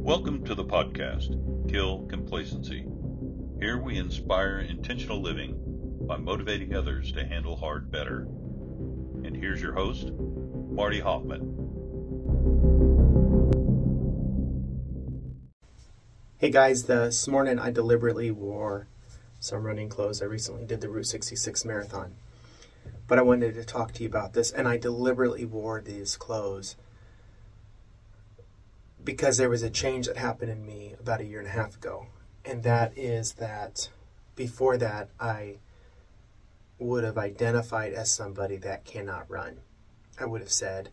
Welcome to the podcast, Kill Complacency. Here we inspire intentional living by motivating others to handle hard better. And here's your host, Marty Hofmann. Hey guys, this morning I deliberately wore some running clothes. I recently did the Route 66 marathon, but I wanted to talk to you about this, and I deliberately wore these clothes because there was a change that happened in me about 1.5 years ago, and that is that before that I would have identified as somebody that cannot run. I would have said,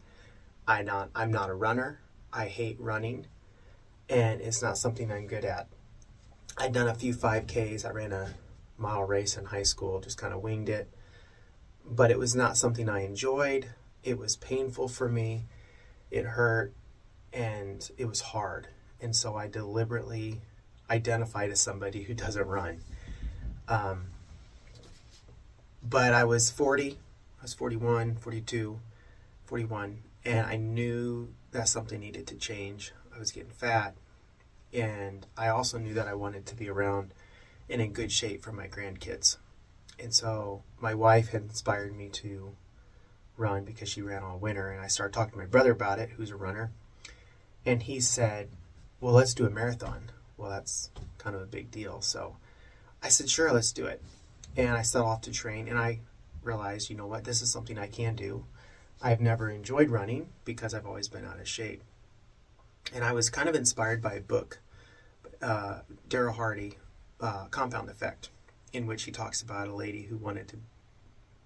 I'm not a runner, I hate running, and it's not something I'm good at. I'd done a few 5Ks. I ran a mile race in high school, just kind of winged it. But it was not something I enjoyed. It was painful for me. It hurt, and it was hard. And so I deliberately identified as somebody who doesn't run. But I was 40, I was 41, 42, 41, and I knew that something needed to change. I was getting fat, and I also knew that I wanted to be around and in good shape for my grandkids. And so my wife had inspired me to run because she ran all winter, and I started talking to my brother about it, who's a runner, and he said, well, let's do a marathon. Well, that's kind of a big deal. So I said, sure, let's do it. And I set off to train, and I realized, you know what, this is something I can do. I've never enjoyed running because I've always been out of shape. And I was kind of inspired by a book, Darryl Hardy, Compound Effect, in which he talks about a lady who wanted to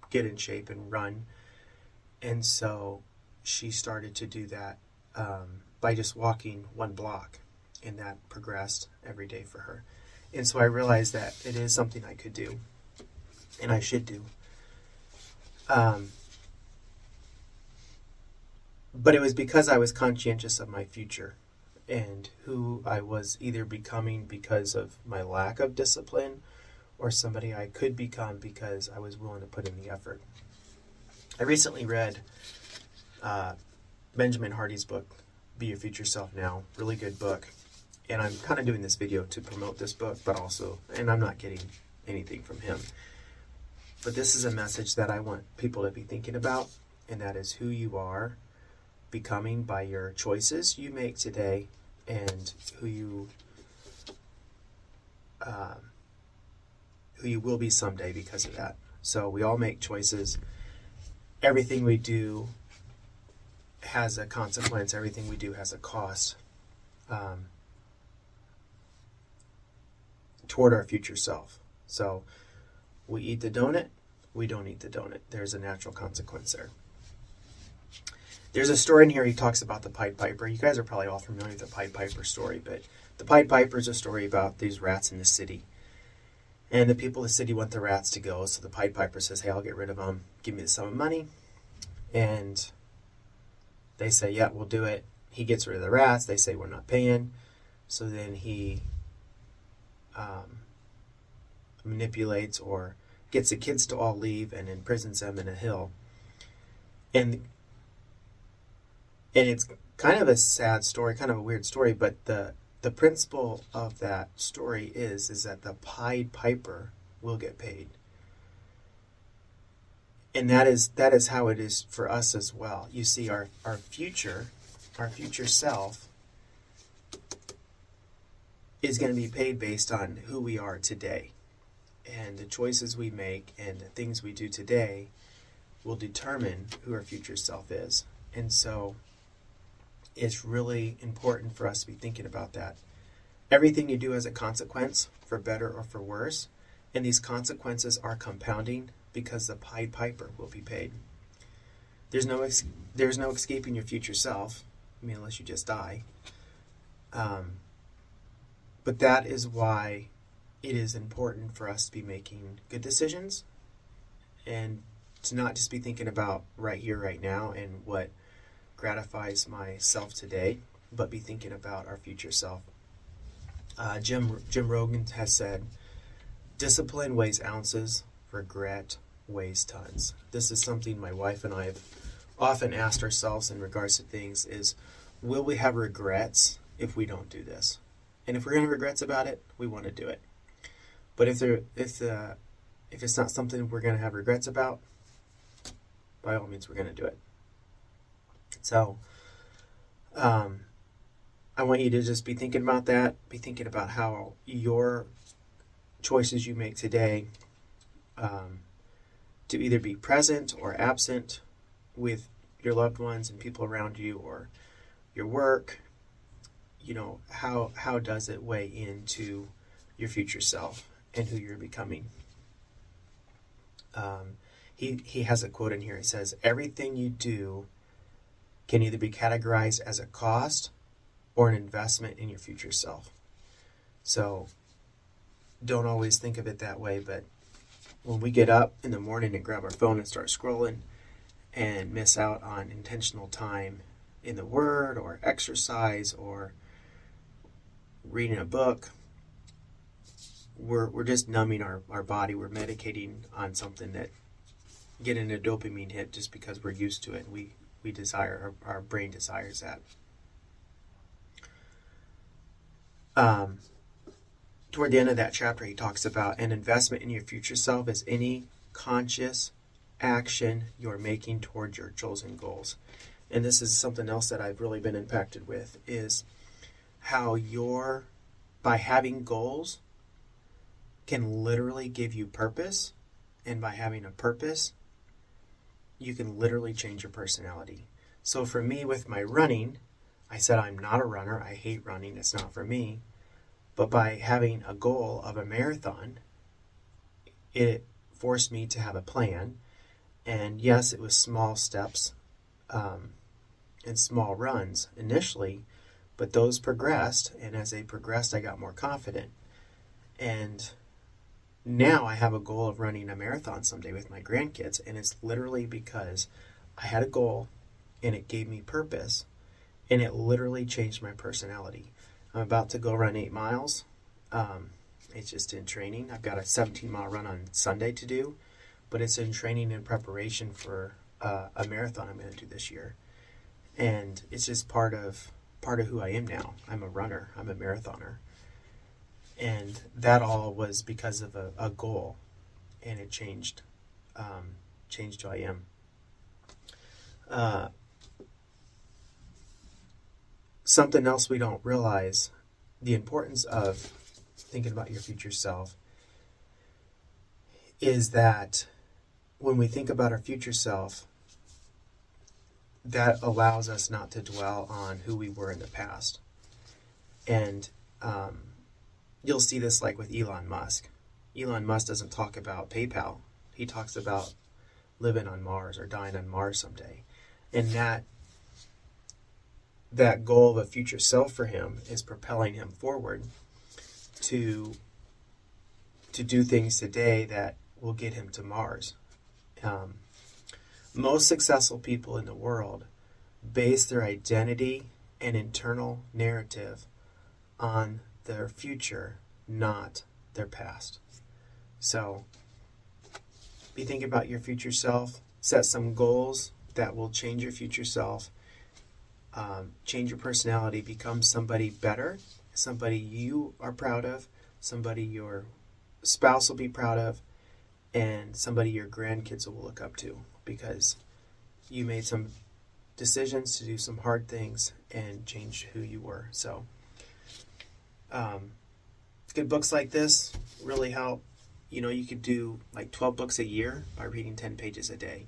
get in shape and run. And so she started to do that by just walking one block, and that progressed every day for her. And so I realized that it is something I could do, and I should do. But it was because I was conscientious of my future and who I was either becoming because of my lack of discipline or somebody I could become because I was willing to put in the effort. I recently read Benjamin Hardy's book, Be Your Future Self Now. Really good book. And I'm kind of doing this video to promote this book, but also, and I'm not getting anything from him. But this is a message that I want people to be thinking about, and that is who you are becoming by your choices you make today and who you will be someday because of that. So we all make choices. Everything we do has a consequence. Everything we do has a cost toward our future self. So we eat the donut, we don't eat the donut. There's a natural consequence there. There's a story in here he talks about the Pied Piper. You guys are probably all familiar with the Pied Piper story, but the Pied Piper is a story about these rats in the city. And the people of the city want the rats to go, so the Pied Piper says, hey, I'll get rid of them. Give me the sum of money. And they say, yeah, we'll do it. He gets rid of the rats. They say, we're not paying. So then he manipulates or gets the kids to all leave and imprisons them in a hill. And it's kind of a sad story, kind of a weird story, but the principle of that story is that the Pied Piper will get paid. And that is how it is for us as well. You see, our future self is going to be paid based on who we are today. And the choices we make and the things we do today will determine who our future self is. And so it's really important for us to be thinking about that. Everything you do has a consequence, for better or for worse, and these consequences are compounding because the Pied Piper will be paid. There's no escaping your future self, unless you just die. But that is why it is important for us to be making good decisions and to not just be thinking about right here, right now, and what gratifies myself today, but be thinking about our future self. Jim Rogan has said, discipline weighs ounces, regret weighs tons. This is something my wife and I have often asked ourselves in regards to things is, will we have regrets if we don't do this. And if we're going to have regrets about it, we want to do it. But if it's not something we're going to have regrets about, by all means, we're going to do it. So, I want you to just be thinking about that. Be thinking about how your choices you make today to either be present or absent with your loved ones and people around you, or your work, how does it weigh into your future self and who you're becoming? He has a quote in here. He says, everything you do can either be categorized as a cost or an investment in your future self. So don't always think of it that way, but when we get up in the morning and grab our phone and start scrolling and miss out on intentional time in the Word or exercise or reading a book, we're just numbing our body. We're medicating on something that getting a dopamine hit just because we're used to it. We desire, our brain desires that. Toward the end of that chapter, he talks about an investment in your future self is any conscious action you're making towards your chosen goals. And this is something else that I've really been impacted with, is how by having goals can literally give you purpose. And by having a purpose, you can literally change your personality. So for me, with my running, I said I'm not a runner. I hate running. It's not for me. But by having a goal of a marathon, it forced me to have a plan. And yes, it was small steps and small runs initially, but those progressed. And as they progressed, I got more confident. And now I have a goal of running a marathon someday with my grandkids. And it's literally because I had a goal and it gave me purpose. And it literally changed my personality. I'm about to go run 8 miles. It's just in training. I've got a 17-mile run on Sunday to do, but it's in training and preparation for a marathon I'm going to do this year. And it's just part of who I am now. I'm a runner. I'm a marathoner. And that all was because of a goal, and it changed who I am. Something else we don't realize, the importance of thinking about your future self, is that when we think about our future self, that allows us not to dwell on who we were in the past. And you'll see this like with Elon Musk. Elon Musk doesn't talk about PayPal. He talks about living on Mars or dying on Mars someday. And that goal of a future self for him is propelling him forward to do things today that will get him to Mars. Most successful people in the world base their identity and internal narrative on their future, not their past. So be thinking about your future self. Set some goals that will change your future self. Change your personality, become somebody better, somebody you are proud of, somebody your spouse will be proud of, and somebody your grandkids will look up to, because you made some decisions to do some hard things and change who you were. So good books like this really help. You could do like 12 books a year by reading 10 pages a day.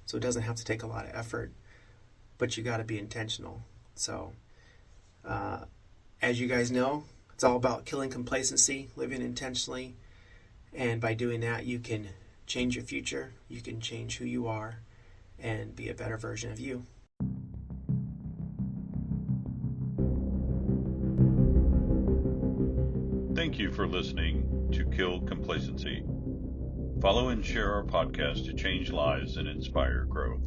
So it doesn't have to take a lot of effort, but you got to be intentional. So, as you guys know, it's all about killing complacency, living intentionally. And by doing that, you can change your future, you can change who you are, and be a better version of you. Thank you for listening to Kill Complacency. Follow and share our podcast to change lives and inspire growth.